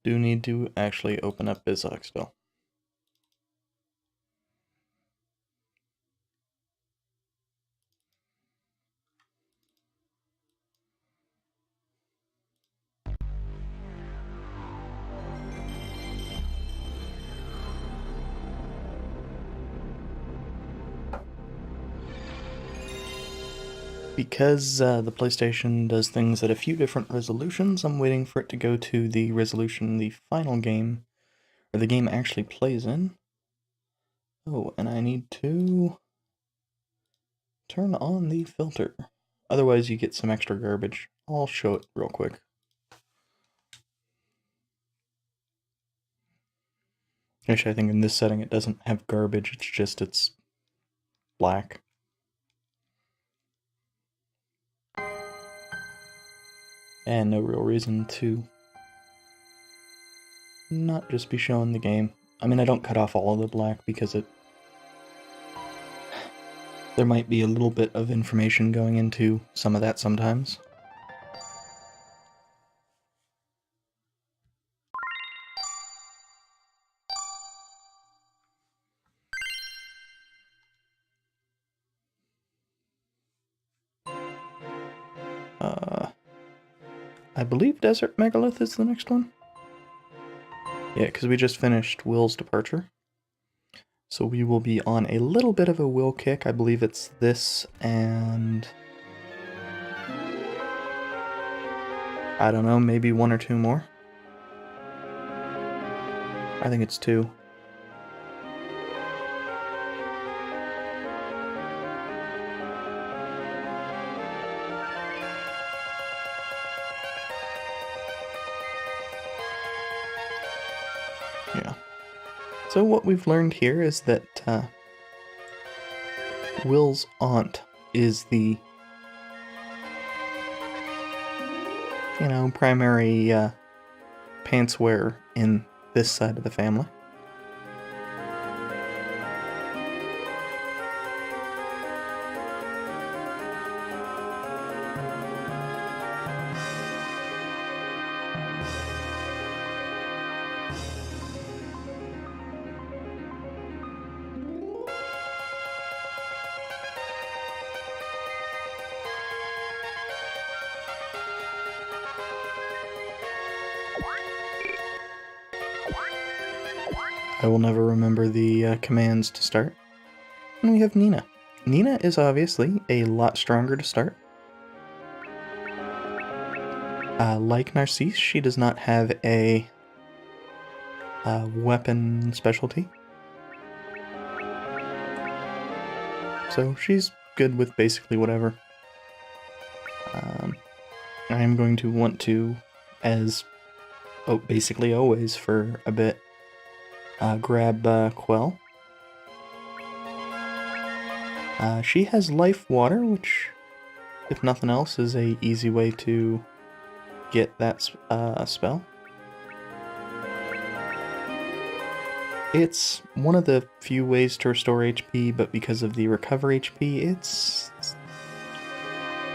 do need to actually open up BizHawk still. Because the PlayStation does things at a few different resolutions, I'm waiting for it to go to the resolution the final game, or the game actually plays in. Oh, and I need to turn on the filter. Otherwise you get some extra garbage. I'll show it real quick. Actually, I think in this setting it doesn't have garbage, it's black. And no real reason to not just be showing the game. I mean, I don't cut off all of the black because there might be a little bit of information going into some of that sometimes. I believe Desert Megalith is the next one. Yeah, because we just finished Will's departure. So we will be on a little bit of a Will kick. I believe it's this and... I don't know, maybe one or two more. I think it's two. Yeah. So what we've learned here is that Will's aunt is the, primary pants wearer in this side of the family. I will never remember the commands to start. And we have Nina. Nina is obviously a lot stronger to start. Like Narcisse, she does not have a weapon specialty. So she's good with basically whatever. I am going to want to, as basically always for a bit, grab Quell. She has Life Water, which, if nothing else, is a easy way to get that spell. It's one of the few ways to restore HP, but because of the recover HP, it's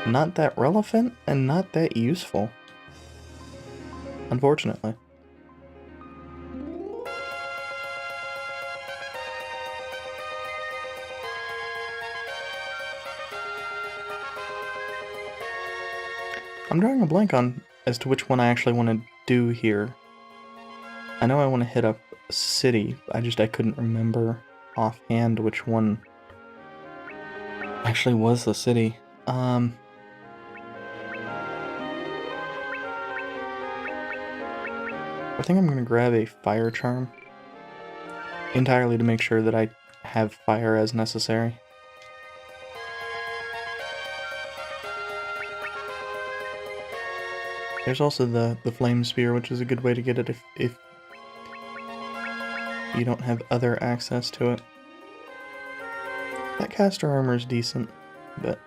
not that relevant and not that useful, unfortunately. I'm drawing a blank on as to which one I actually want to do here. I know I want to hit up a city, I couldn't remember offhand which one actually was the city. I think I'm going to grab a fire charm, entirely to make sure that I have fire as necessary. There's also the flame spear, which is a good way to get it if you don't have other access to it. That caster armor is decent, but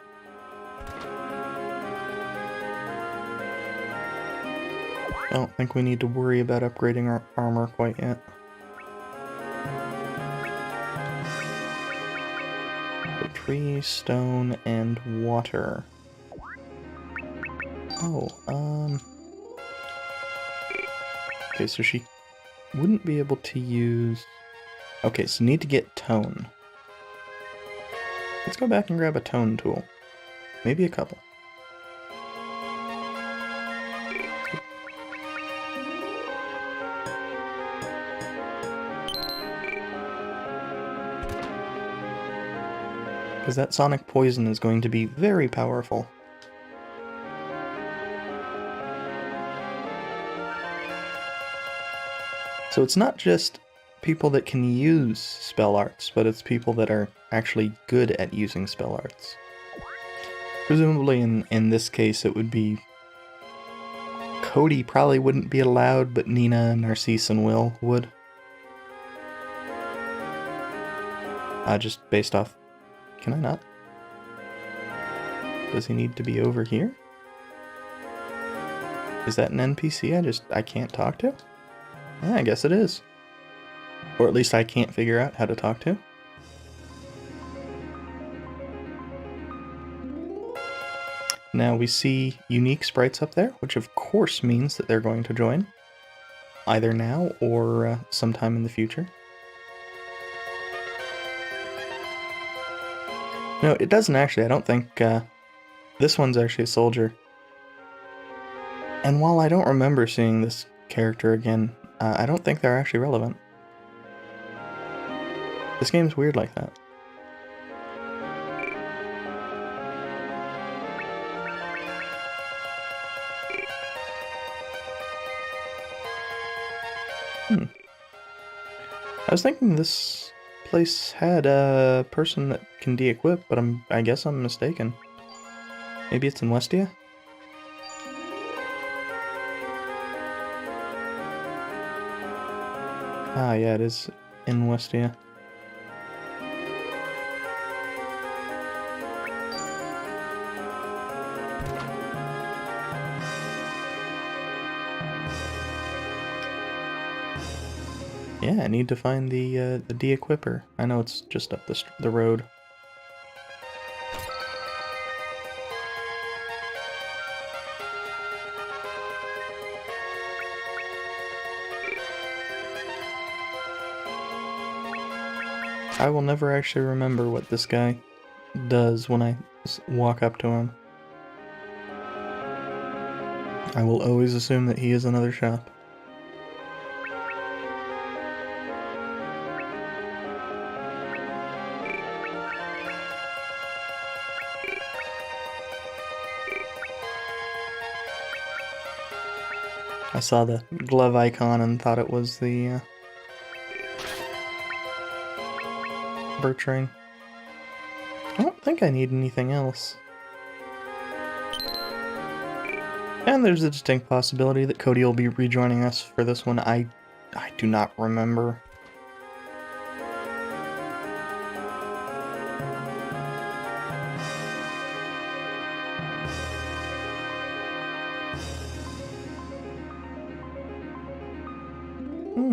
I don't think we need to worry about upgrading our armor quite yet. So tree, stone, and water. Oh, Okay, so she wouldn't be able to use... Okay, so need to get tone. Let's go back and grab a tone tool. Maybe a couple. Because that sonic poison is going to be very powerful. So it's not just people that can use spell arts, but it's people that are actually good at using spell arts. Presumably in this case it would be... Cody probably wouldn't be allowed, but Nina, Narcisse, and Will would. Just based off... Can I not? Does he need to be over here? Is that an NPC I can't talk to? Yeah, I guess it is. Or at least I can't figure out how to talk to. Now we see unique sprites up there, which of course means that they're going to join. Either now or sometime in the future. No, it doesn't actually. I don't think... this one's actually a soldier. And while I don't remember seeing this character again, I don't think they're actually relevant. This game's weird like that. I was thinking this place had a person that can de-equip, but I guess I'm mistaken. Maybe it's in Westia? Ah, yeah, it is in Westia. Yeah, I need to find the de-equipper. I know it's just up the road. I will never actually remember what this guy does when I walk up to him. I will always assume that he is another shop. I saw the glove icon and thought it was the birch ring. I don't think I need anything else. And there's a distinct possibility that Cody will be rejoining us for this one. I do not remember.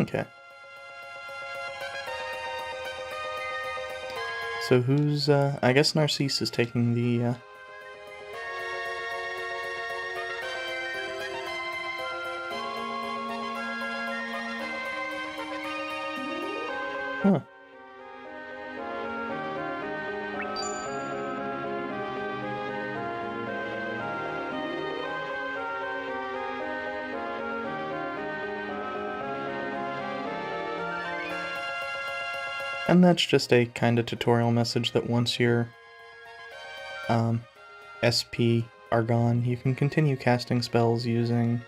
Okay. So who's, I guess Narcisse is taking the, Huh. And that's just a kind of tutorial message that once your SP are gone, you can continue casting spells using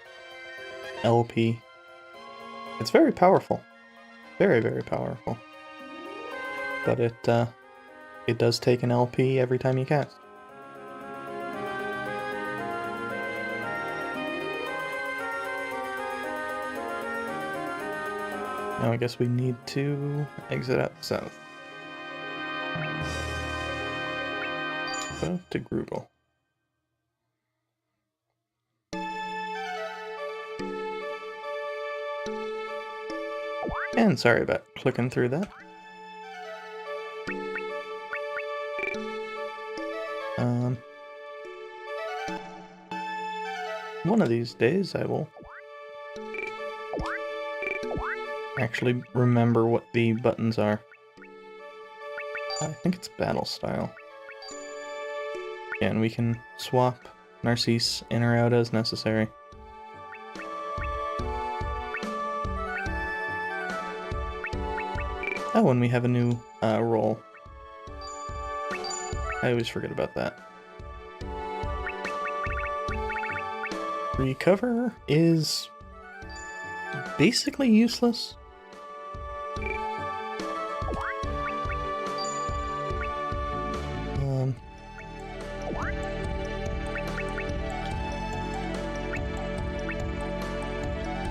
LP. It's very powerful. Very, very powerful. But it does take an LP every time you cast. Now I guess we need to exit out south. So to Groogle. And sorry about clicking through that. One of these days I will actually remember what the buttons are. I think it's battle style. Yeah, and we can swap Narcisse in or out as necessary. Oh, and we have a new role. I always forget about that. Recover is basically useless.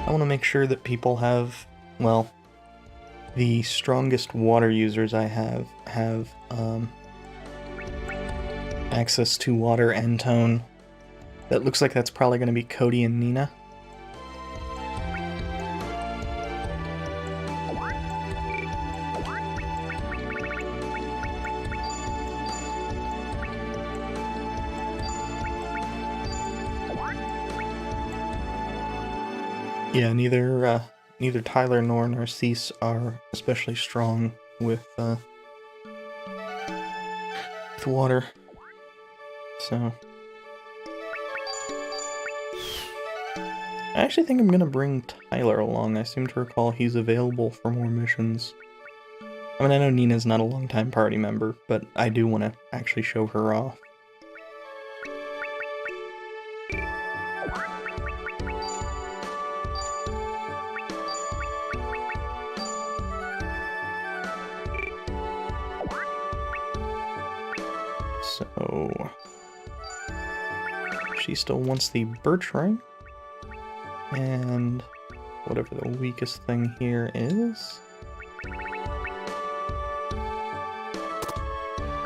I want to make sure that people have, well, the strongest water users I have access to water and tone. That looks like that's probably going to be Cody and Nina. Yeah, neither Tyler nor Narcisse are especially strong with water, so I actually think I'm gonna bring Tyler along. I seem to recall he's available for more missions. I mean, I know Nina's not a long-time party member, but I do want to actually show her off. So she still wants the birch ring, and whatever the weakest thing here is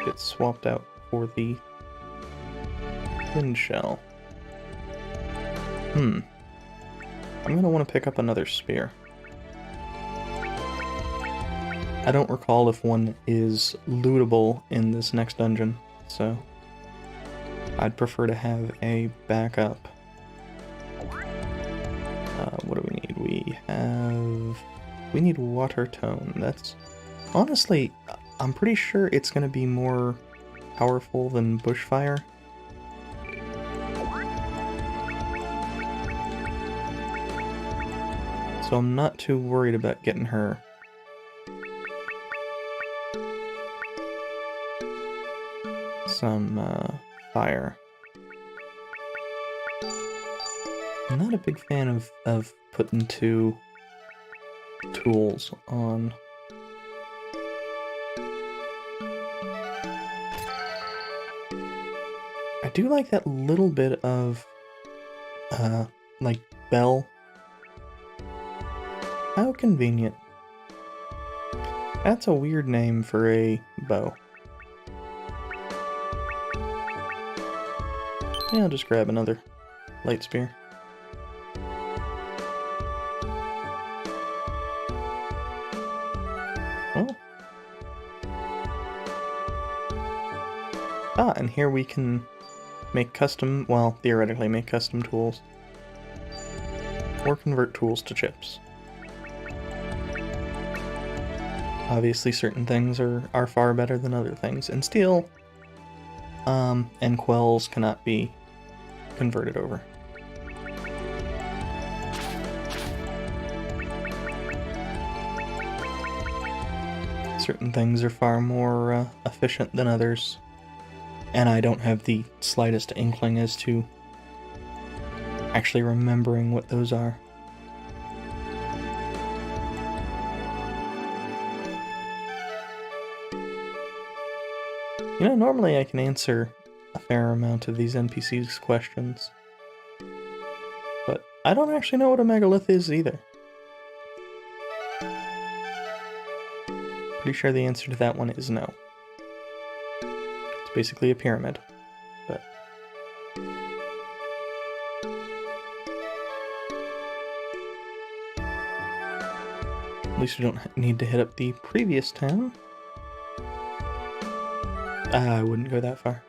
gets swapped out for the wind shell. I'm gonna want to pick up another spear. I don't recall if one is lootable in this next dungeon, so I'd prefer to have a backup. What do we need? We need water tone. That's... honestly, I'm pretty sure it's going to be more powerful than bushfire. So I'm not too worried about getting her. Some fire. I'm not a big fan of putting two tools on. I do like that little bit of like bell. How convenient. That's a weird name for a bow. Yeah, I'll just grab another light spear. Oh. Ah, and here we can make custom, well, theoretically make custom tools. Or convert tools to chips. Obviously certain things are far better than other things, and steel and quells cannot be converted over. Certain things are far more efficient than others, and I don't have the slightest inkling as to actually remembering what those are. You know, normally I can answer a fair amount of these NPCs' questions, but I don't actually know what a megalith is either. Pretty sure the answer to that one is no. It's basically a pyramid, but... at least we don't need to hit up the previous town. I wouldn't go that far.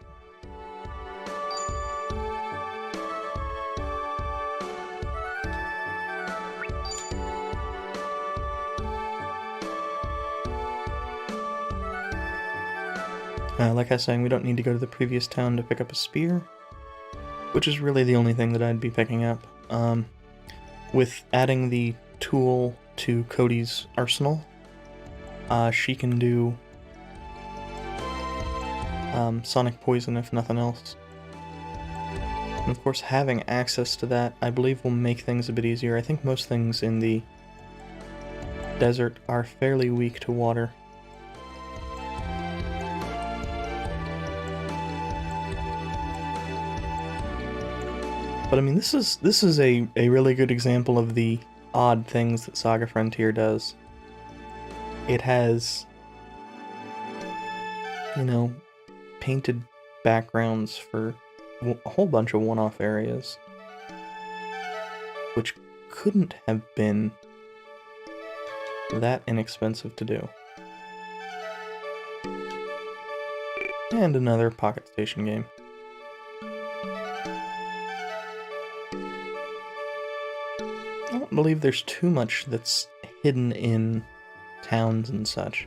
Like I was saying, we don't need to go to the previous town to pick up a spear, which is really the only thing that I'd be picking up. With adding the tool to Cody's arsenal, she can do sonic poison if nothing else. And of course, having access to that, I believe, will make things a bit easier. I think most things in the desert are fairly weak to water. But I mean, this is a really good example of the odd things that Saga Frontier does. It has, you know, painted backgrounds for a whole bunch of one-off areas, which couldn't have been that inexpensive to do. And another Pocket Station game. I don't believe there's too much that's hidden in towns and such.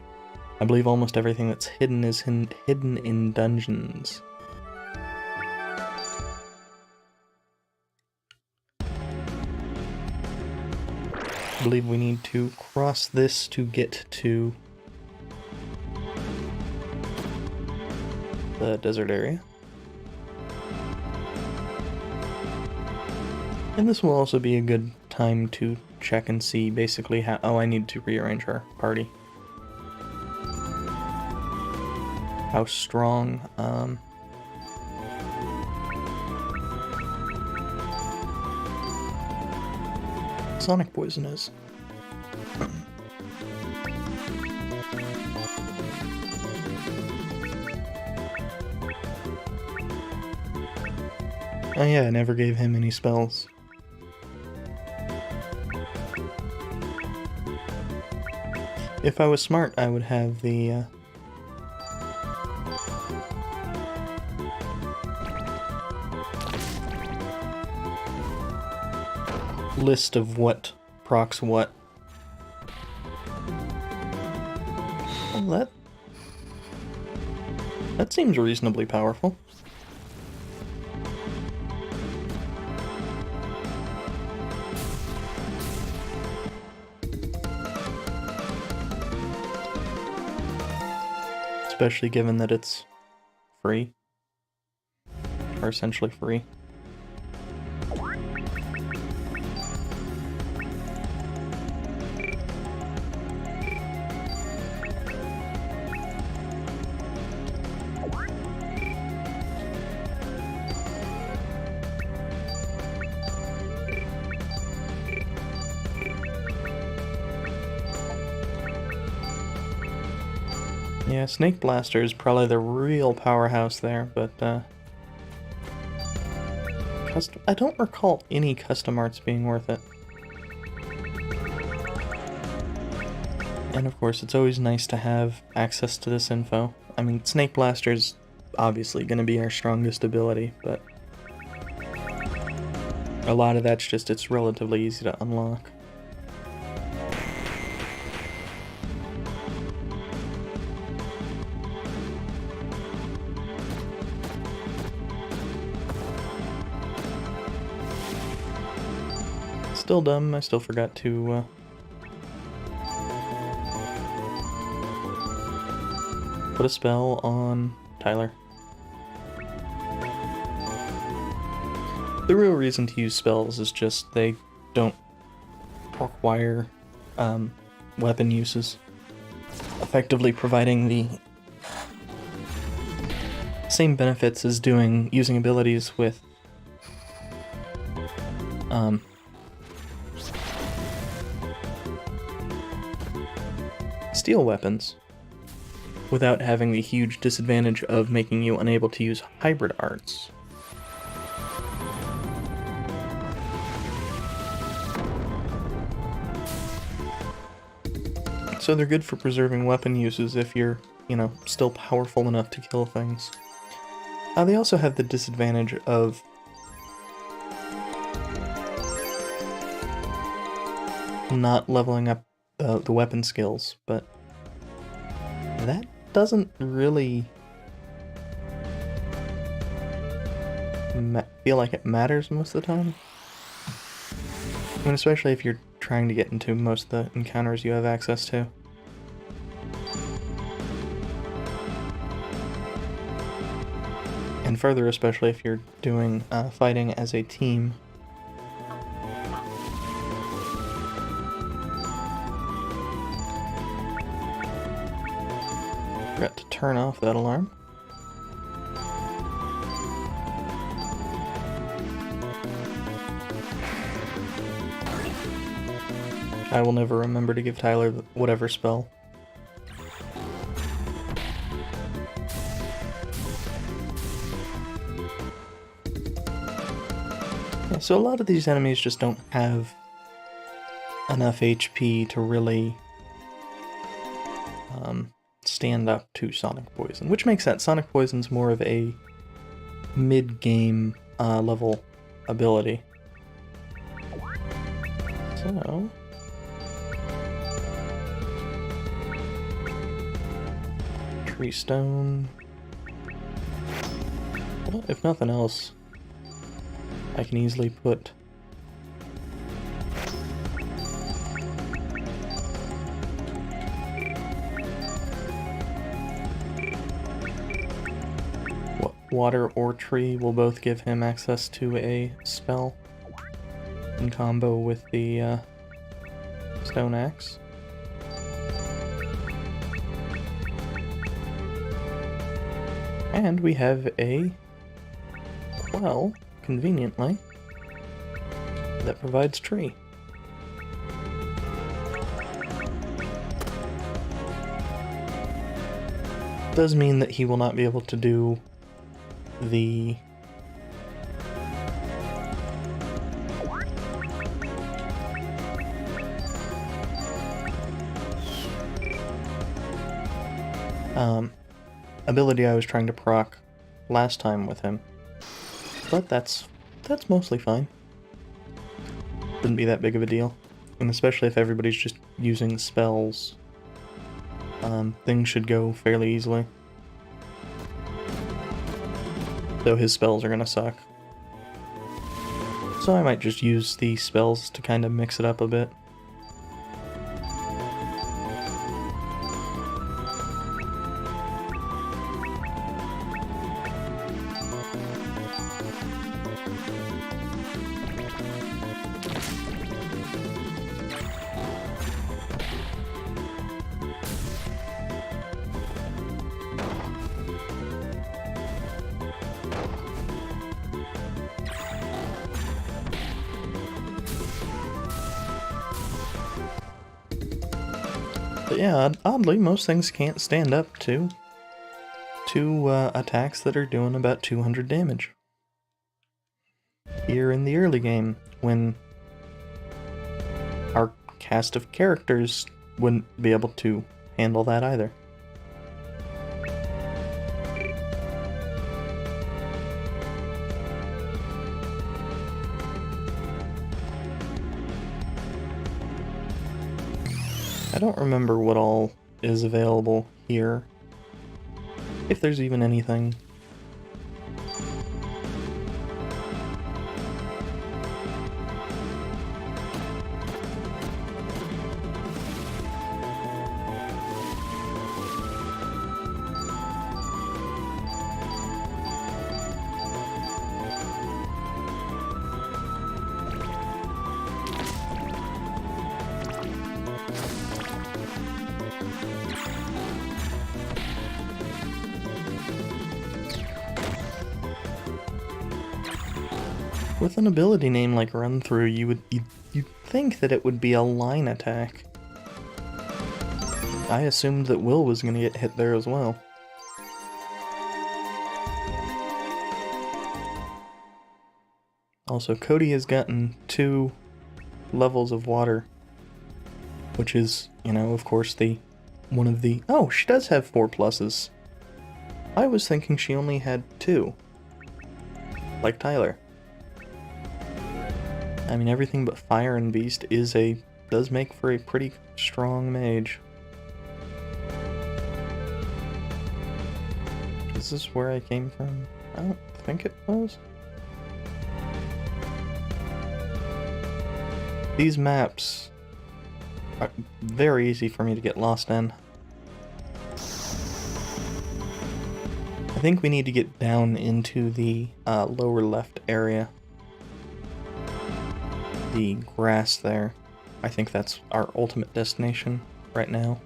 I believe almost everything that's hidden is hidden in dungeons. I believe we need to cross this to get to the desert area. And this will also be a good time to check and see basically how... Oh, I need to rearrange our party. How strong, sonic poison is. Oh yeah, I never gave him any spells. If I was smart, I would have the, list of what procs what. Well, that seems reasonably powerful. Especially given that it's free. Or essentially free. Yeah, Snake Blaster is probably the real powerhouse there, but I don't recall any custom arts being worth it. And of course, it's always nice to have access to this info. I mean, Snake Blaster's obviously going to be our strongest ability, but a lot of that's just it's relatively easy to unlock. Still dumb, I still forgot to put a spell on Tyler. The real reason to use spells is just they don't require weapon uses, effectively providing the same benefits as using abilities with steel weapons, without having the huge disadvantage of making you unable to use hybrid arts. So they're good for preserving weapon uses if you're, you know, still powerful enough to kill things. They also have the disadvantage of not leveling up the weapon skills, but that doesn't really feel like it matters most of the time. I mean, especially if you're trying to get into most of the encounters you have access to. And further, especially if you're doing fighting as a team. Forgot to turn off that alarm. I will never remember to give Tyler whatever spell. Yeah, so a lot of these enemies just don't have enough HP to really stand up to Sonic Poison, which makes sense. Sonic Poison's more of a mid-game level ability. So... Tree Stone... Well, if nothing else, I can easily put... Water or Tree will both give him access to a spell in combo with the Stone Axe. And we have a well, conveniently, that provides Tree. Does mean that he will not be able to do the ability I was trying to proc last time with him. But that's mostly fine. Wouldn't be that big of a deal. And especially if everybody's just using spells, things should go fairly easily. Though his spells are gonna suck. So I might just use the spells to kind of mix it up a bit. But yeah, oddly, most things can't stand up to attacks that are doing about 200 damage. Here in the early game, when our cast of characters wouldn't be able to handle that either. I don't remember what all is available here, if there's even anything. With an ability name like Run Through, you'd think that it would be a line attack. I assumed that Will was gonna get hit there as well. Also, Cody has gotten 2 levels of water, which is, you know, of course, one of the... Oh, she does have 4 pluses. I was thinking she only had 2. Like Tyler. I mean, everything but Fire and Beast does make for a pretty strong mage. Is this where I came from? I don't think it was. These maps are very easy for me to get lost in. I think we need to get down into the lower left area. The grass there. I think that's our ultimate destination right now.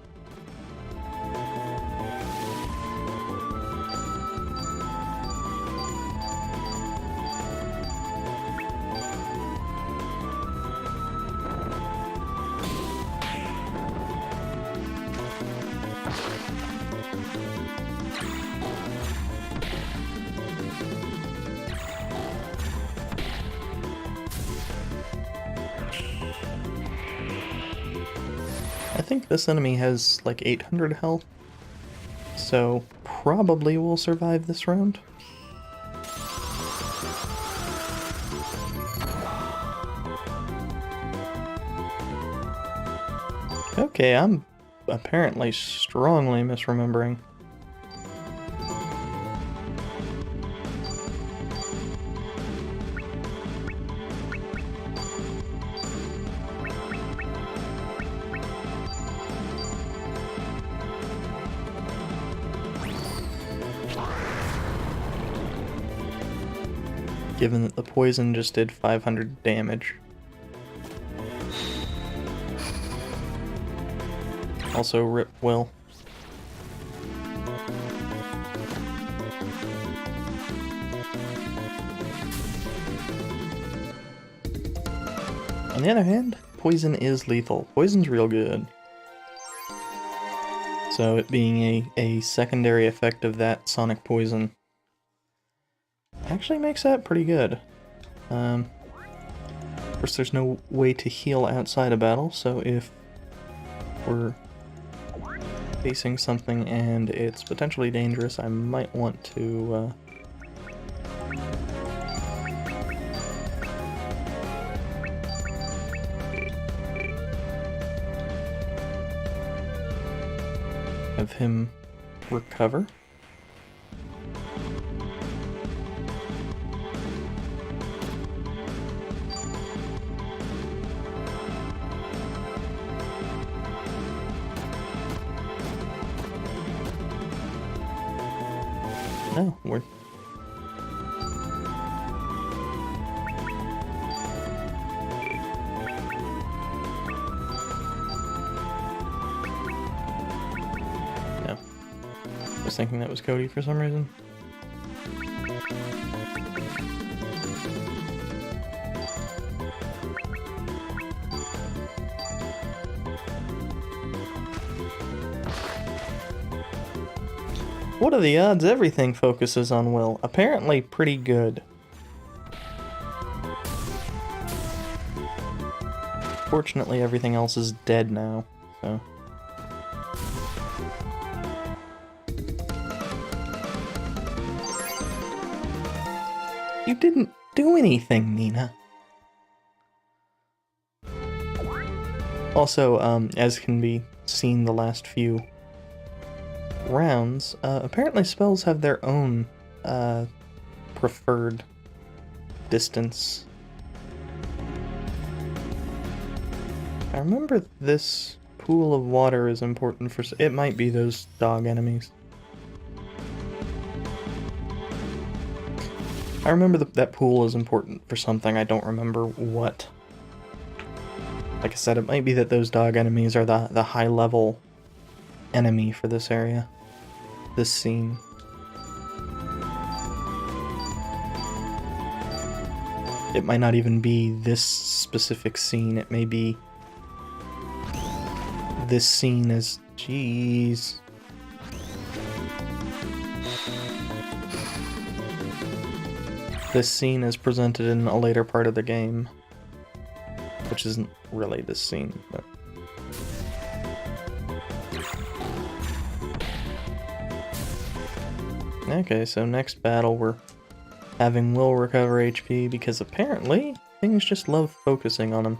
I think this enemy has like 800 health, so probably will survive this round. Okay, I'm apparently strongly misremembering. Given that the poison just did 500 damage. Also, rip Will. On the other hand, poison is lethal. Poison's real good. So it being a secondary effect of that sonic poison actually makes that pretty good. Of course, there's no way to heal outside a battle, so if we're facing something and it's potentially dangerous, I might want to have him recover. No, we're... No. I was thinking that was Cody for some reason. What are the odds everything focuses on Will? Apparently pretty good. Fortunately, everything else is dead now, so... You didn't do anything, Nina. Also, as can be seen the last few rounds, apparently spells have their own preferred distance. I remember this pool of water is important for... It might be those dog enemies. I remember that pool is important for something, I don't remember what. Like I said, it might be that those dog enemies are the high level enemy for this area. This scene. It might not even be this specific scene, it may be this scene is... Jeez. This scene is presented in a later part of the game, which isn't really this scene, but... Okay, so next battle we're having Will recover HP because apparently things just love focusing on him.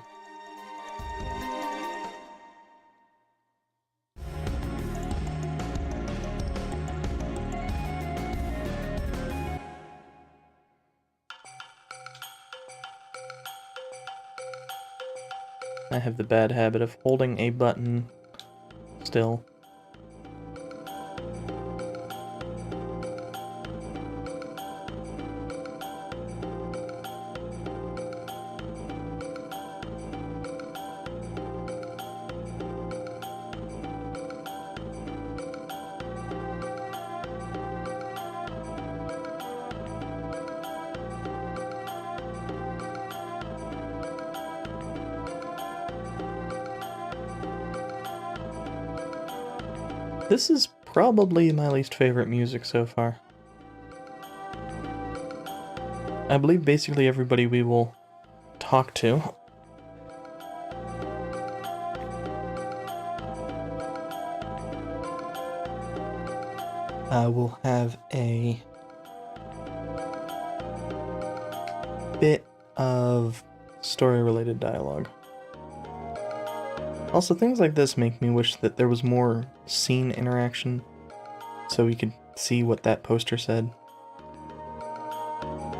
I have the bad habit of holding a button still. This is probably my least favorite music so far. I believe basically everybody we will talk to will have a bit of story-related dialogue. Also, things like this make me wish that there was more scene interaction, so we could see what that poster said.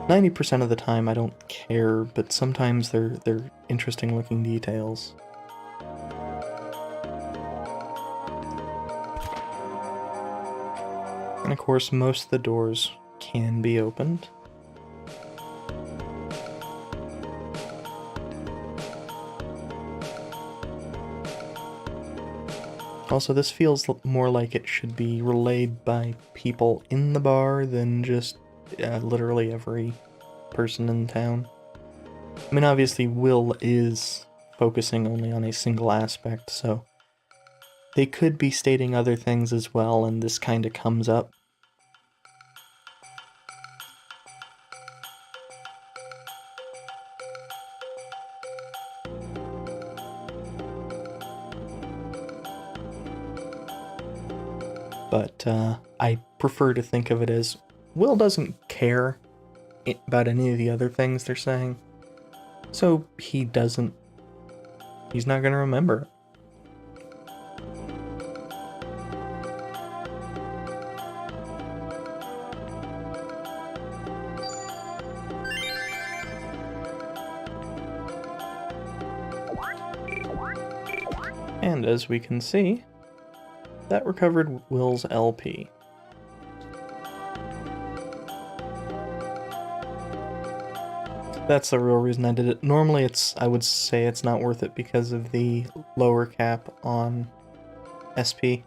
90% of the time I don't care, but sometimes they're interesting looking details. And of course, most of the doors can be opened. Also, this feels more like it should be relayed by people in the bar than just literally every person in town. I mean, obviously, Will is focusing only on a single aspect, so they could be stating other things as well, and this kind of comes up. But I prefer to think of it as Will doesn't care about any of the other things they're saying, so he's not going to remember it. And as we can see, that recovered Will's LP. That's the real reason I did it. Normally I would say it's not worth it because of the lower cap on SP.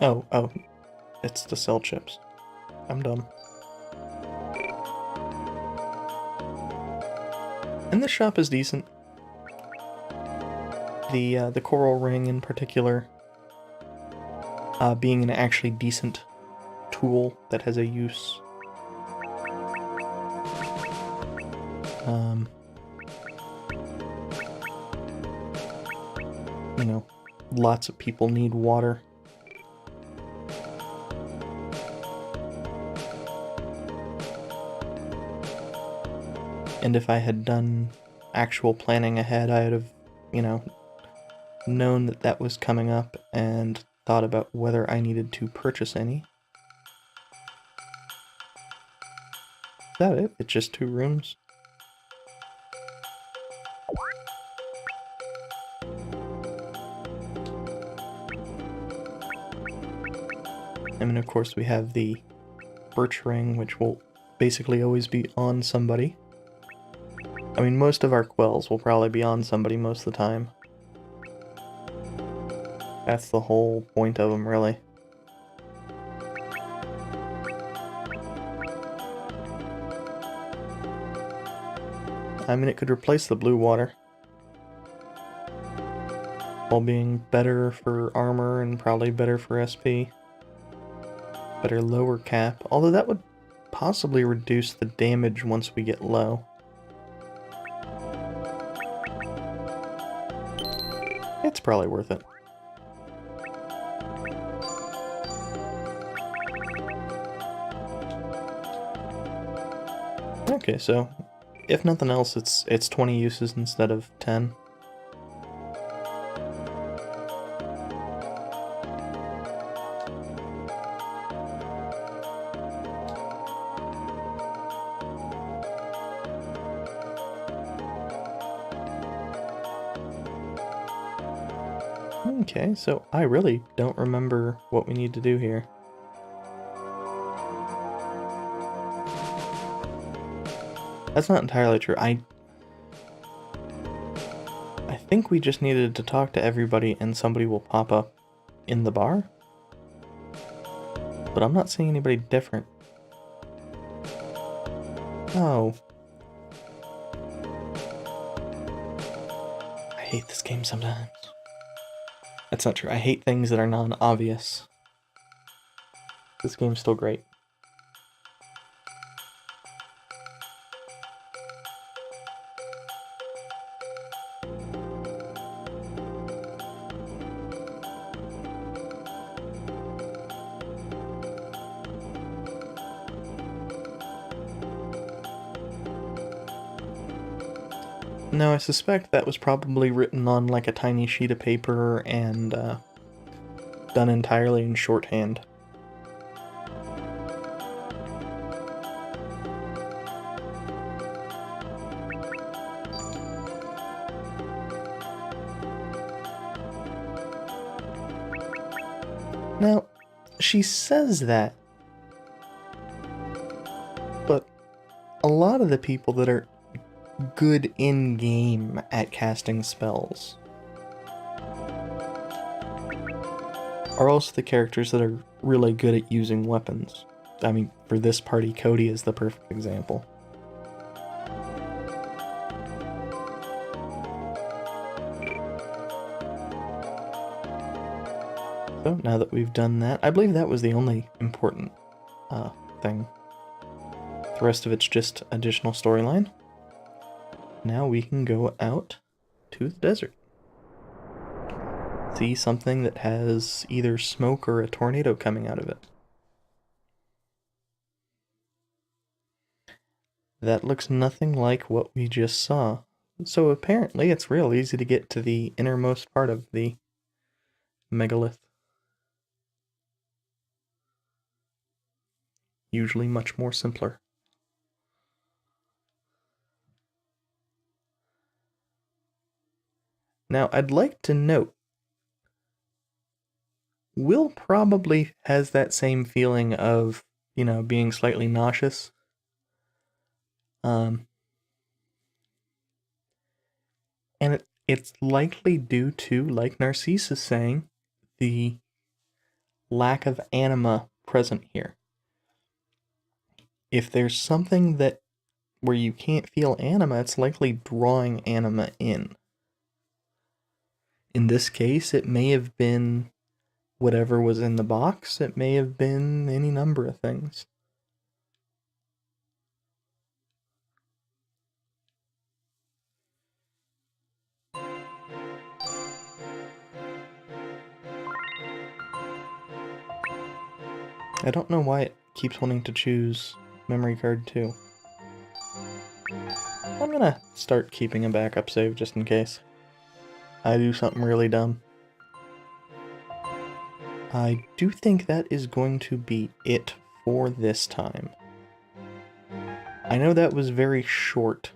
Oh, it's to sell chips. I'm dumb. And this shop is decent. The coral ring in particular, being an actually decent tool that has a use. You know, lots of people need water. And if I had done actual planning ahead, I would have, you know, known that that was coming up and thought about whether I needed to purchase any. Is that it? It's just 2 rooms? I mean, of course, we have the birch ring, which will basically always be on somebody. I mean, most of our quells will probably be on somebody most of the time. That's the whole point of them, really. I mean, it could replace the blue water, while being better for armor and probably better for SP. Better lower cap, although that would possibly reduce the damage once we get low. It's probably worth it. Okay, so if nothing else, it's 20 uses instead of 10. Okay, so I really don't remember what we need to do here. That's not entirely true. I think we just needed to talk to everybody and somebody will pop up in the bar. But I'm not seeing anybody different. Oh. I hate this game sometimes. That's not true. I hate things that are non-obvious. This game's still great. No, I suspect that was probably written on like a tiny sheet of paper and done entirely in shorthand. Now, she says that, but a lot of the people that are good in-game at casting spells are also the characters that are really good at using weapons. I mean, for this party, Cody is the perfect example. So, now that we've done that, I believe that was the only important thing. The rest of it's just additional storyline. Now we can go out to the desert. See something that has either smoke or a tornado coming out of it. That looks nothing like what we just saw. So apparently it's real easy to get to the innermost part of the megalith. Usually much more simpler. Now I'd like to note, Will probably has that same feeling of, you know, being slightly nauseous. And it's likely due to, like Narcisse is saying, the lack of anima present here. If there's something that where you can't feel anima, it's likely drawing anima in. In this case, it may have been whatever was in the box. It may have been any number of things. I don't know why it keeps wanting to choose memory card 2. I'm gonna start keeping a backup save just in case I do something really dumb. I do think that is going to be it for this time. I know that was very short.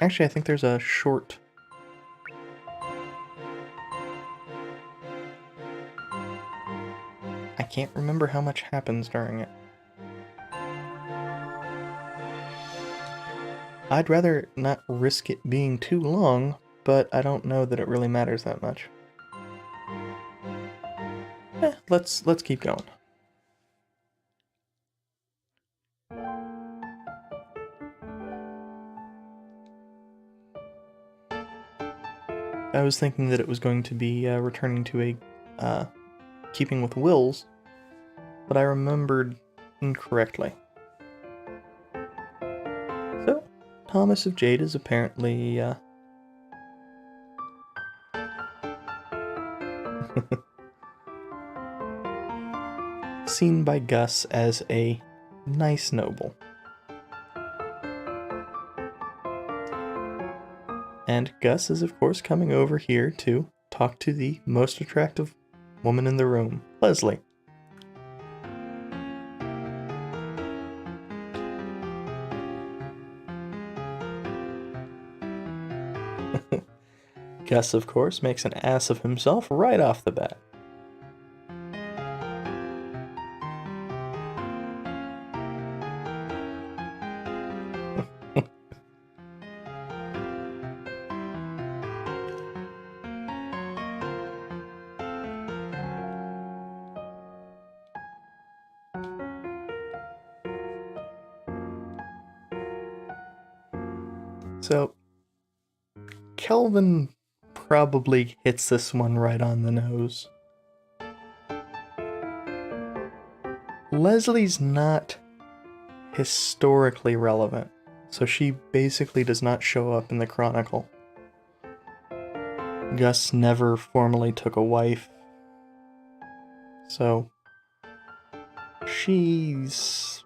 Actually, I think there's a short... I can't remember how much happens during it. I'd rather not risk it being too long, but I don't know that it really matters that much. Let's keep going. I was thinking that it was going to be returning to a keeping with Will's, but I remembered incorrectly. So, Thomas of Jade is apparently seen by Gus as a nice noble. And Gus is of course coming over here to talk to the most attractive woman in the room, Leslie. Gus, of course, makes an ass of himself right off the bat. So, Kelvin probably hits this one right on the nose. Leslie's not historically relevant, so she basically does not show up in the Chronicle. Gus never formally took a wife, so she's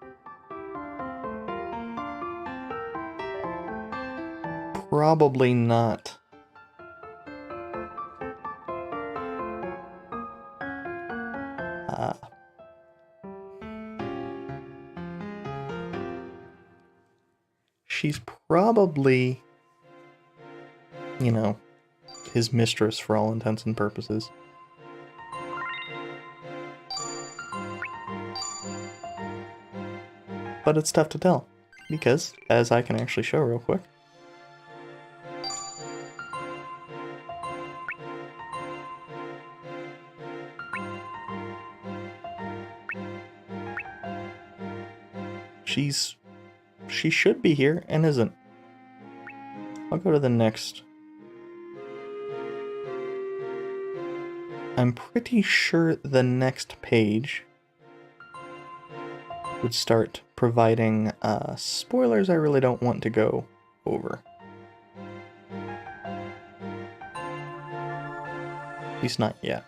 probably not she's probably, you know, his mistress for all intents and purposes. But it's tough to tell, because, as I can actually show real quick, she should be here and isn't. I'll go to the next. I'm pretty sure the next page would start providing spoilers I really don't want to go over. At least not yet.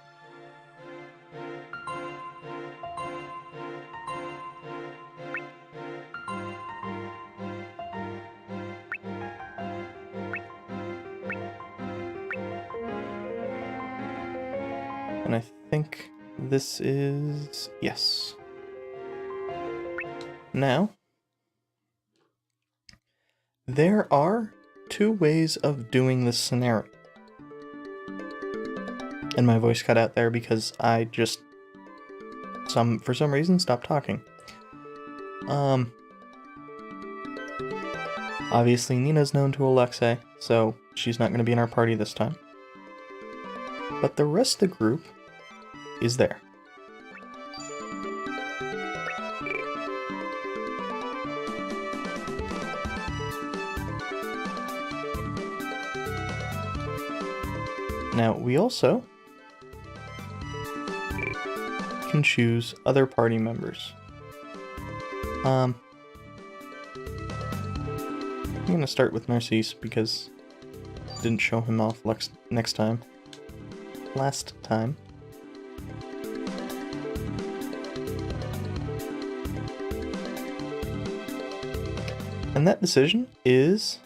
And I think this is... yes. Now, there are two ways of doing this scenario. And my voice cut out there because I just, for some reason, stopped talking. Obviously Nina's known to Alexei, so she's not going to be in our party this time. But the rest of the group is there. Now, we also can choose other party members. I'm going to start with Narcisse because I didn't show him off last time. And that decision is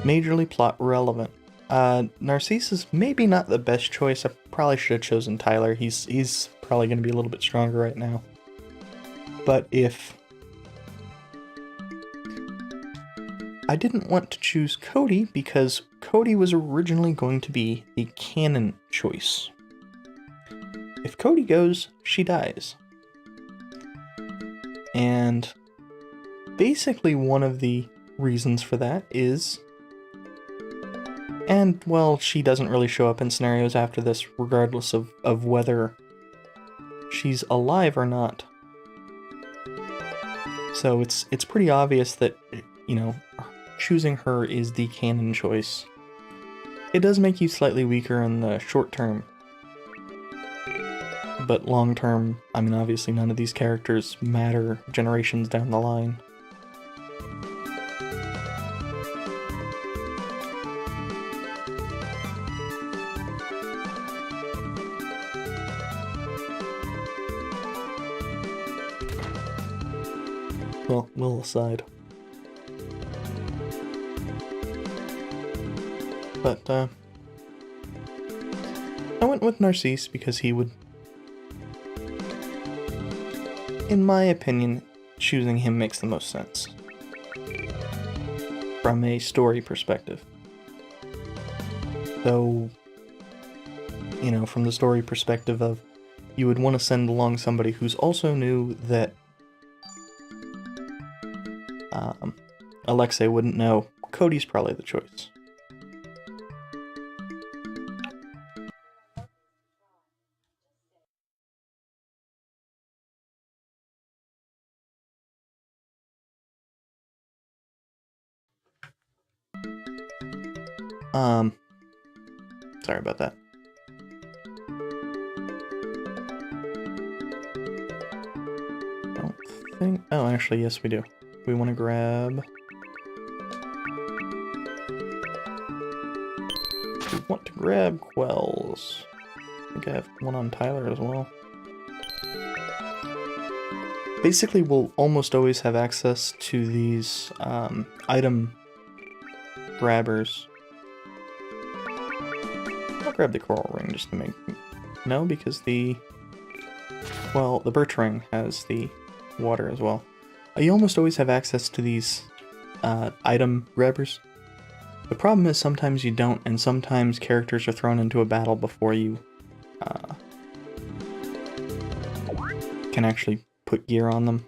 majorly plot relevant. Narcisse is maybe not the best choice. I probably should have chosen Tyler. He's probably going to be a little bit stronger right now. But if I didn't want to choose Cody because Cody was originally going to be the canon choice. If Cody goes, she dies. And basically one of the reasons for that is, and well, she doesn't really show up in scenarios after this regardless of whether she's alive or not. So it's pretty obvious that, you know, choosing her is the canon choice. It does make you slightly weaker in the short term. But long term, I mean, obviously none of these characters matter generations down the line. Well, we'll aside. But, I went with Narcisse because he would, in my opinion, choosing him makes the most sense. from a story perspective. Though, you know, from the story perspective of, you would want to send along somebody who's also new that Alexei wouldn't know. Cody's probably the choice. Sorry about that. I don't think... Oh, actually, yes, we do. We want to grab... We want to grab Quells. I think I have one on Tyler as well. Basically, we'll almost always have access to these item grabbers. I'll grab the coral ring just to make... No, because the... Well, the birch ring has the water as well. You almost always have access to these item grabbers. The problem is sometimes you don't, and sometimes characters are thrown into a battle before you can actually put gear on them.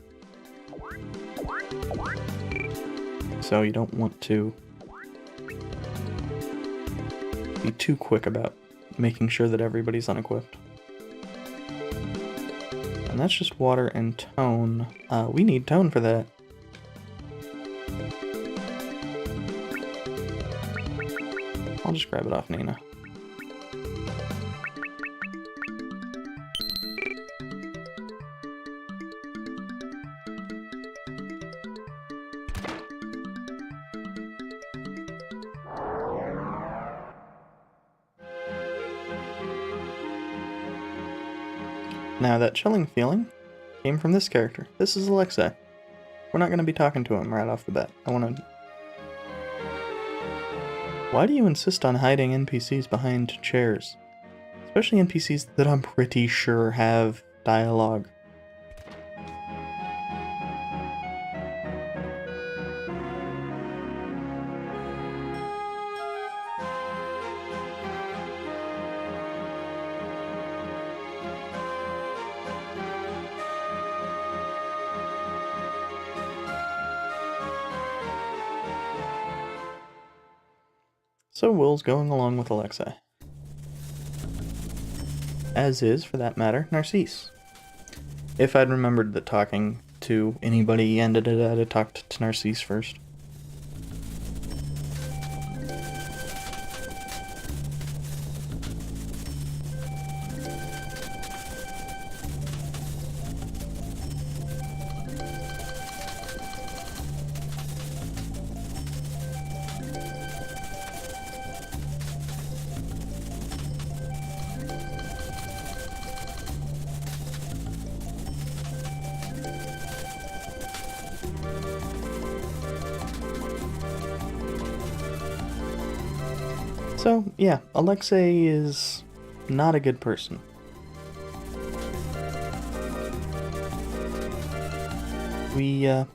So you don't want to be too quick about making sure that everybody's unequipped. And that's just water and tone. We need tone for that. I'll just grab it off Nina. Now that chilling feeling came from this character. This is Alexei. We're not going to be talking to him right off the bat. I want to... Why do you insist on hiding NPCs behind chairs? Especially NPCs that I'm pretty sure have dialogue. So Will's going along with Alexei. As is, for that matter, Narcisse. If I'd remembered that talking to anybody ended it, I'd have talked to Narcisse first. So, yeah, Alexei is not a good person. We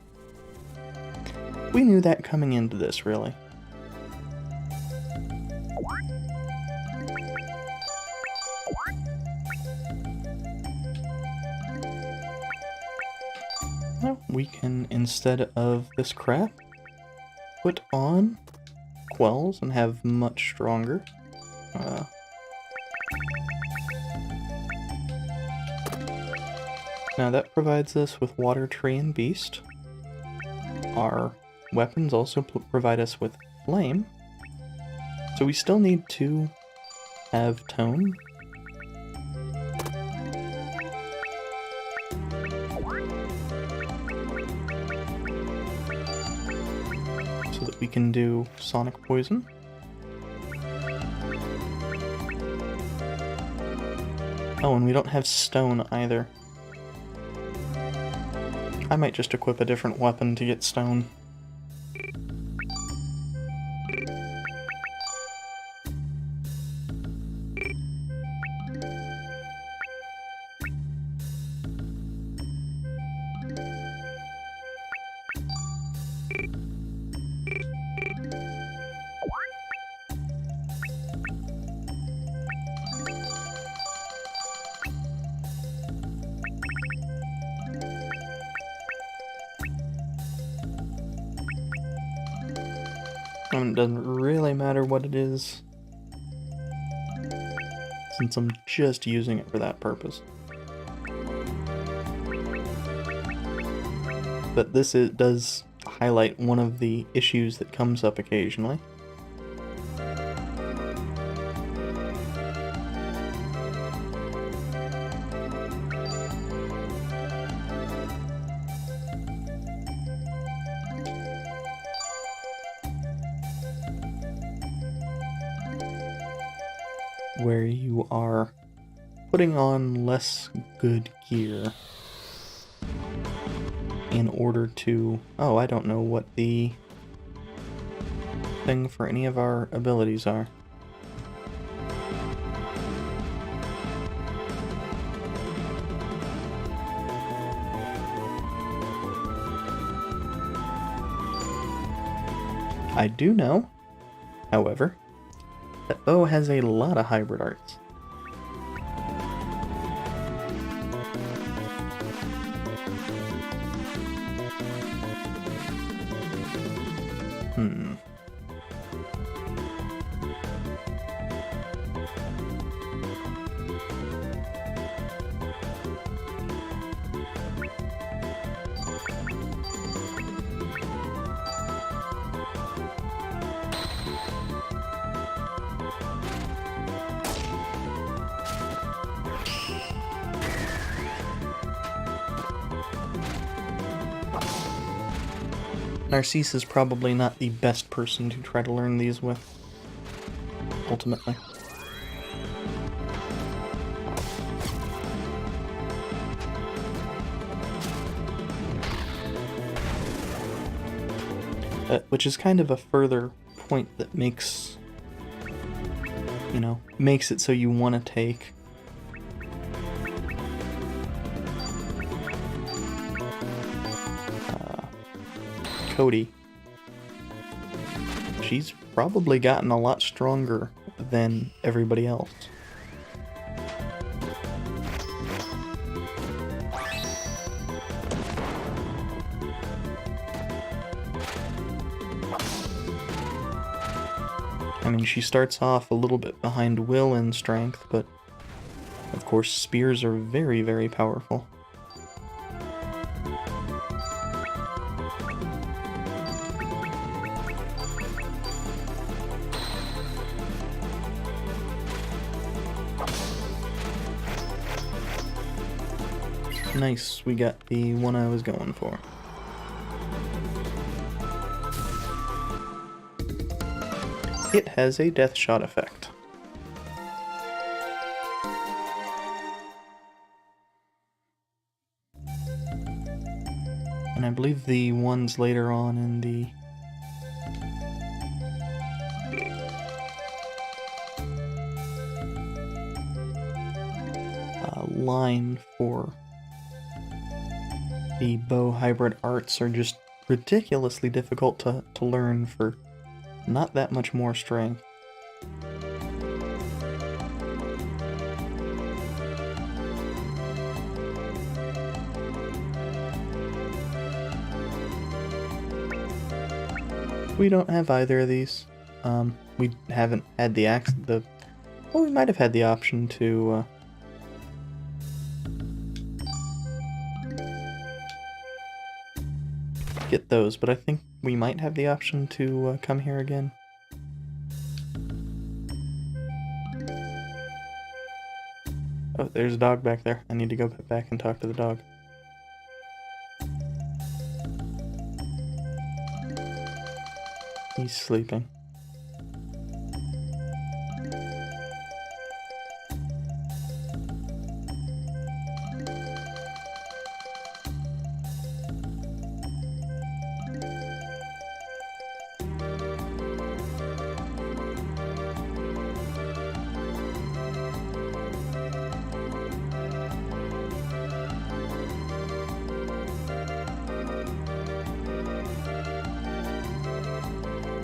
knew that coming into this, really. Well, we can, instead of this crap, put on Quells and have much stronger. Now that provides us with Water, Tree, and Beast. Our weapons also provide us with Flame. So we still need to have Tone. So that we can do Sonic Poison. Oh, and we don't have Stone either. I might just equip a different weapon to get Stone. And it doesn't really matter what it is, since I'm just using it for that purpose. But this does highlight one of the issues that comes up occasionally. Where you are putting on less good gear in order to... Oh, I don't know what the thing for any of our abilities are. I do know, however, that Bo has a lot of hybrid arts. Narcisse is probably not the best person to try to learn these with, ultimately. Which is kind of a further point that makes, makes it so you want to take Cody. She's probably gotten a lot stronger than everybody else. I mean, she starts off a little bit behind Will in strength, but of course spears are very, very powerful. Nice, we got the one I was going for. It has a death shot effect. And I believe the ones later on in the line for the bow hybrid arts are just ridiculously difficult to learn for not that much more strength. We don't have either of these. We haven't had the well, we might have had the option to get those, but I think we might have the option to come here again. Oh, there's a dog back there. I need to go back and talk to the dog. He's sleeping.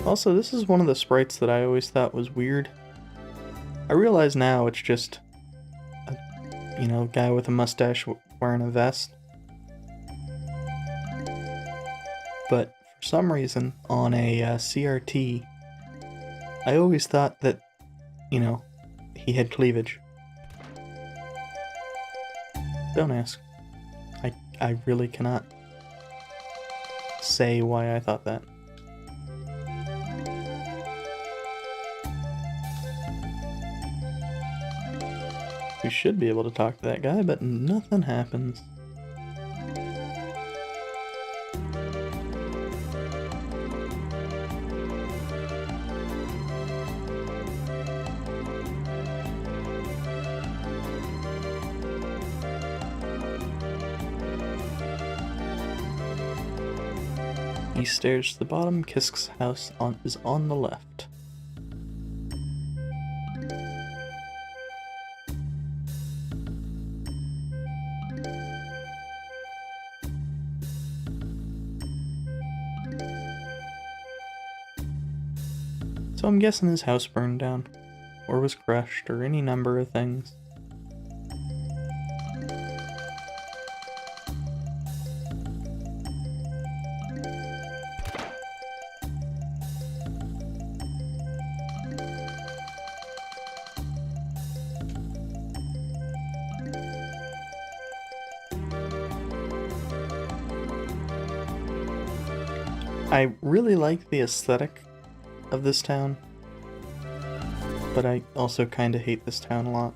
Also, this is one of the sprites that I always thought was weird. I realize now it's just a, guy with a mustache wearing a vest. But for some reason, on a CRT I always thought that, you know, he had cleavage. Don't ask. I really cannot say why I thought that. We should be able to talk to that guy, but nothing happens. East stairs to the bottom, Kisk's house is on the left. So I'm guessing his house burned down, or was crushed, or any number of things. I really like the aesthetic of this town, but I also kinda hate this town a lot.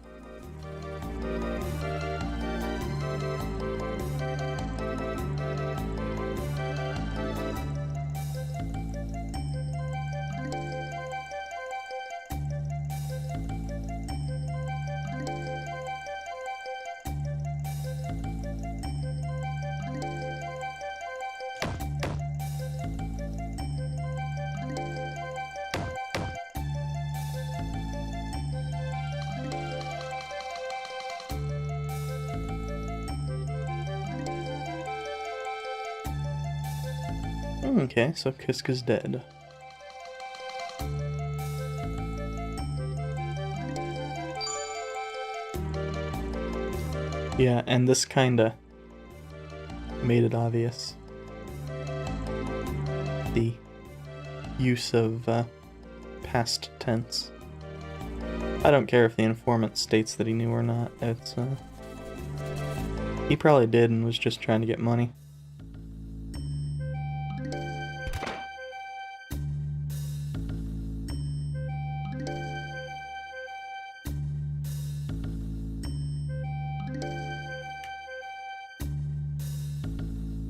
Okay, so Kisk is dead. Yeah, and this kinda made it obvious. The use of past tense. I don't care if the informant states that he knew or not. It's he probably did and was just trying to get money.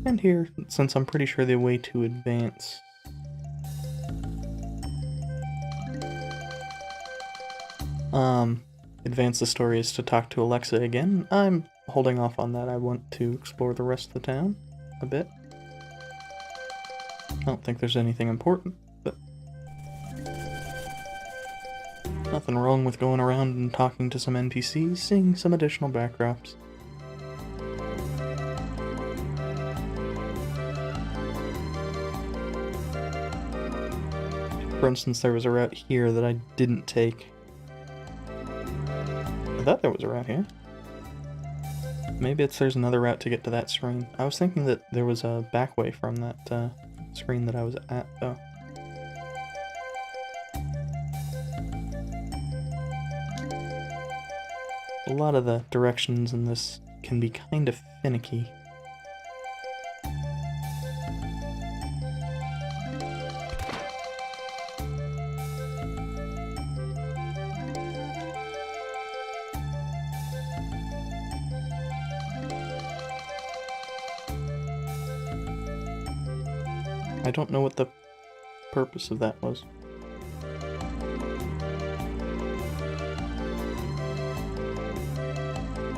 And here, since I'm pretty sure the way to advance advance the story is to talk to Alexa again. I'm holding off on that. I want to explore the rest of the town a bit. I don't think there's anything important, but nothing wrong with going around and talking to some NPCs, seeing some additional backdrops. For instance, there was a route here that I didn't take. I thought there was a route here. Maybe there's another route to get to that screen. I was thinking that there was a back way from that screen that I was at, though. A lot of the directions in this can be kind of finicky. I don't know what the purpose of that was.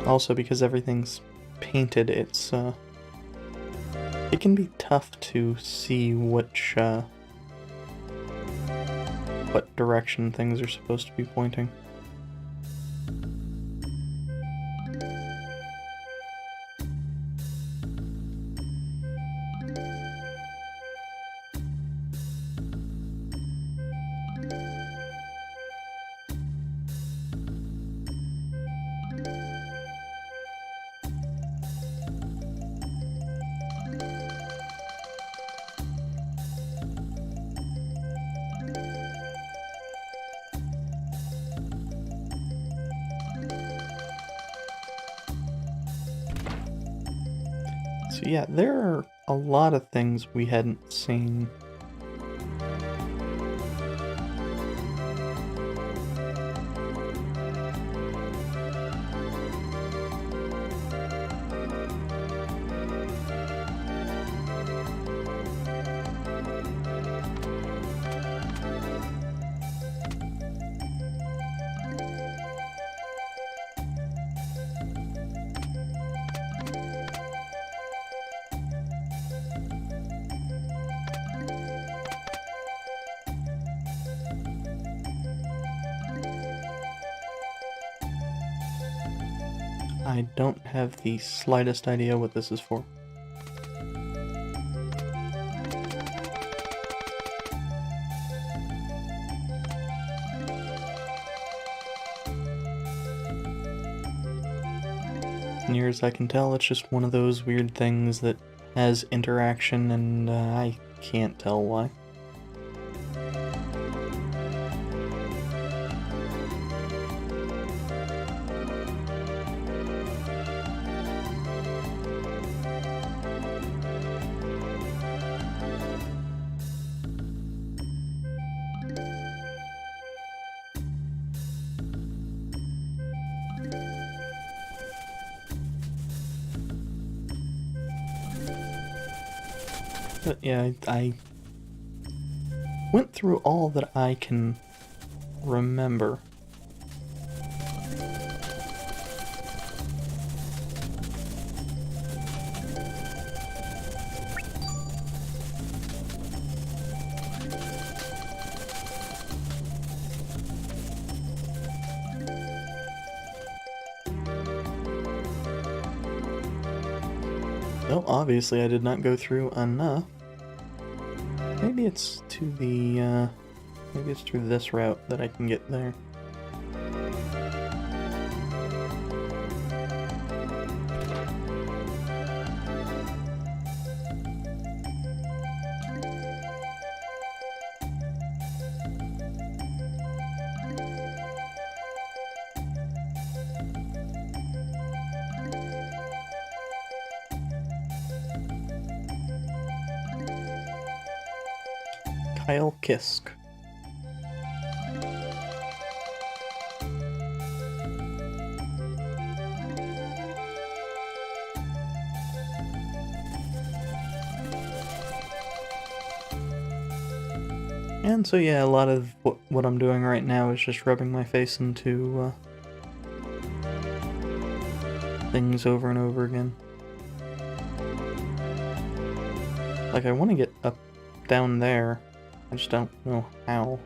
Also, because everything's painted, it's it can be tough to see which what direction things are supposed to be pointing. So yeah, there are a lot of things we hadn't seen. I don't have the slightest idea what this is for. As near as I can tell, it's just one of those weird things that has interaction, and I can't tell why. But yeah, I went through all that I can remember. Well, obviously I did not go through enough. Maybe it's to the, maybe it's through this route that I can get there. Kyle Kisk. And so yeah, a lot of what I'm doing right now is just rubbing my face into things over and over again. Like, I want to get up down there, I just don't know how.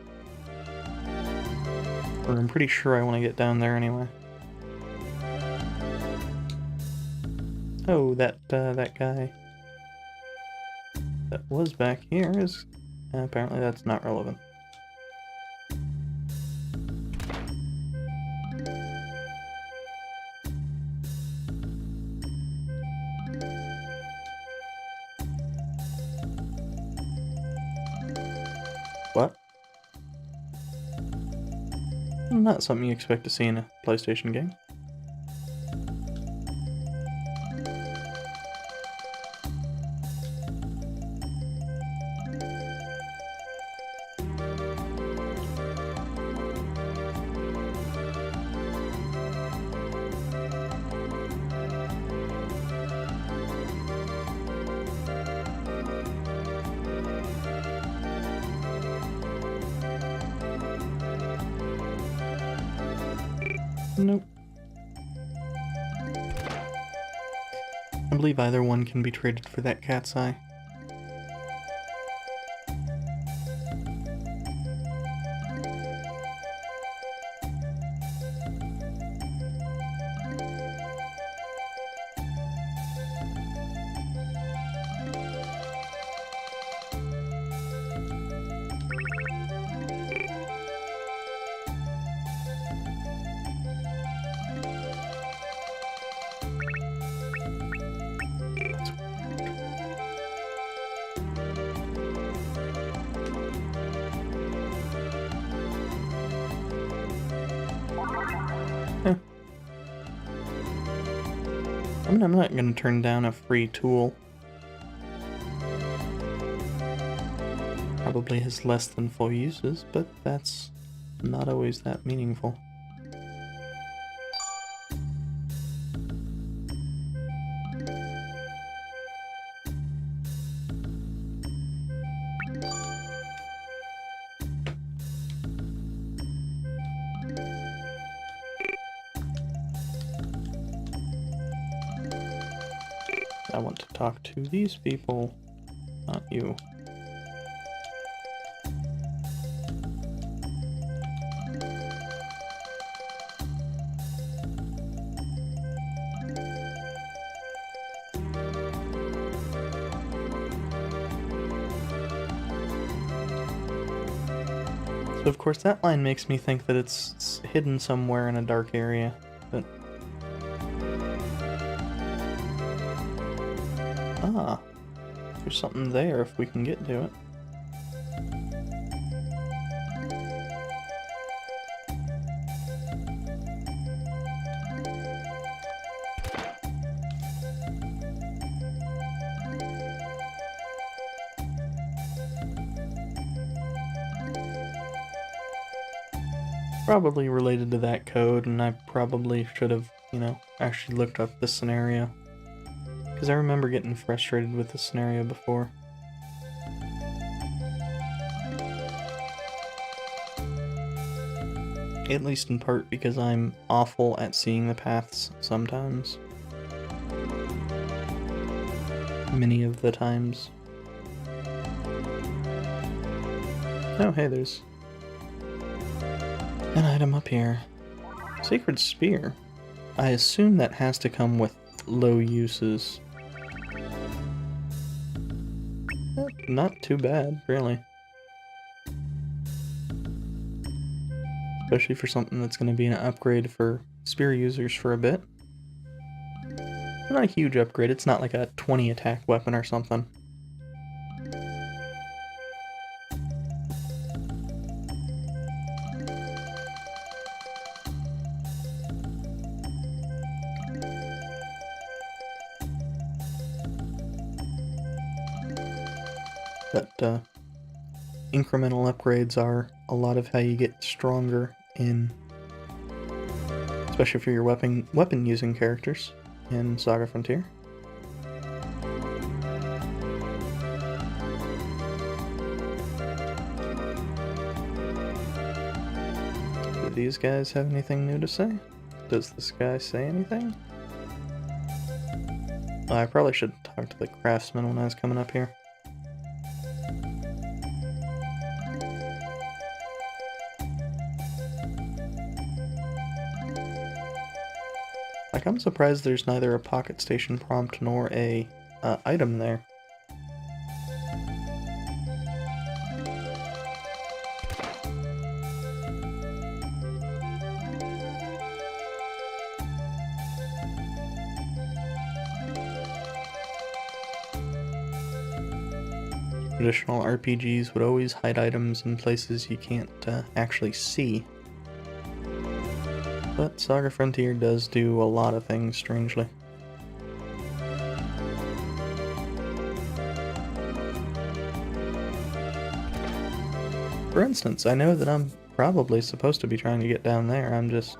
Or I'm pretty sure I want to get down there anyway. Oh, that guy that was back here is... apparently that's not relevant. What? Not something you expect to see in a PlayStation game. Nope. I believe either one can be traded for that cat's eye. I mean, I'm not gonna turn down a free tool Probably has less than full uses, but that's not always that meaningful. I want to talk to these people, not you. So of course that line makes me think that it's hidden somewhere in a dark area, but... Ah, there's something there if we can get to it. Probably related to that code, and I probably should have, you know, actually looked up this scenario. Because I remember getting frustrated with this scenario before. At least in part because I'm awful at seeing the paths sometimes. Many of the times. Oh, hey, there's an item up here. Sacred Spear. I assume that has to come with low uses. Not too bad, really. Especially for something that's going to be an upgrade for spear users for a bit. Not a huge upgrade, it's not like a 20 attack weapon or something. But incremental upgrades are a lot of how you get stronger in, especially for your weapon using characters in Saga Frontier. Do these guys have anything new to say? Does this guy say anything? I probably should talk to the craftsman when I was coming up here. Like, I'm surprised there's neither a pocket station prompt nor a item there. Traditional RPGs would always hide items in places you can't actually see. But Saga Frontier does do a lot of things, strangely. For instance, I know that I'm probably supposed to be trying to get down there, I'm just...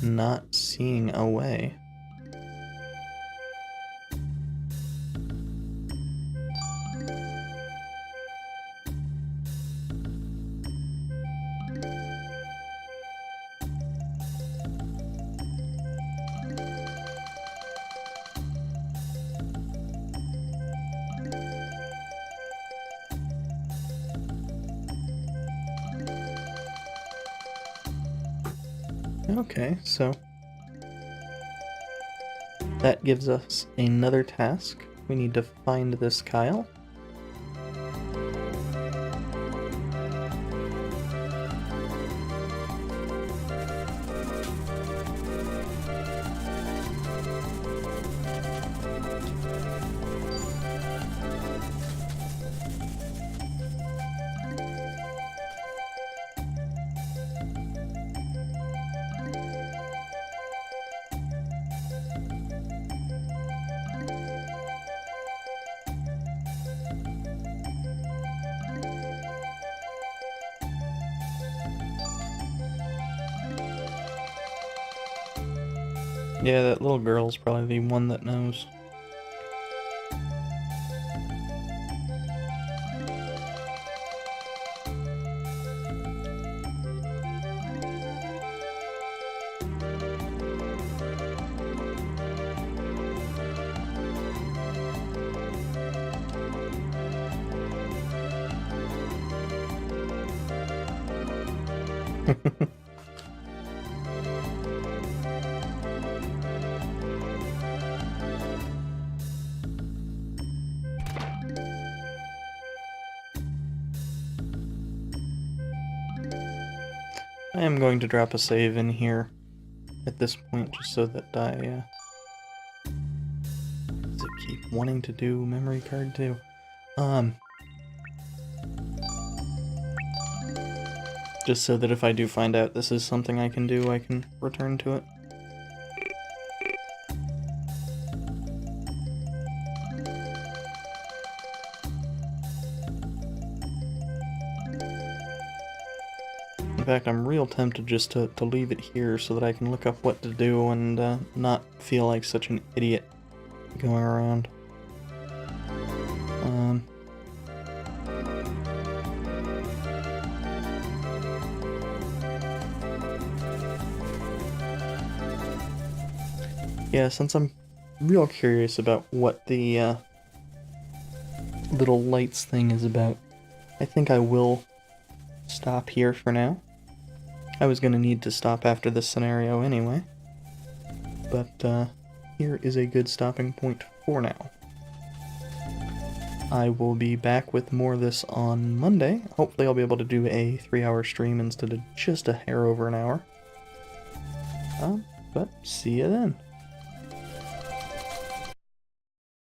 not seeing a way. Okay, so that gives us another task. We need to find this Kyle. Yeah, that little girl's probably the one that knows. I am going to drop a save in here at this point, just so that I, does it keep wanting to do memory card too? Just so that if I do find out this is something I can do, I can return to it. In fact, I'm real tempted just to leave it here so that I can look up what to do and not feel like such an idiot going around. Yeah, since I'm real curious about what the little lights thing is about, I think I will stop here for now. I was gonna need to stop after this scenario anyway, but here is a good stopping point for now. I will be back with more of this on Monday. Hopefully I'll be able to do a 3-hour stream instead of just a hair over an hour. But see you then.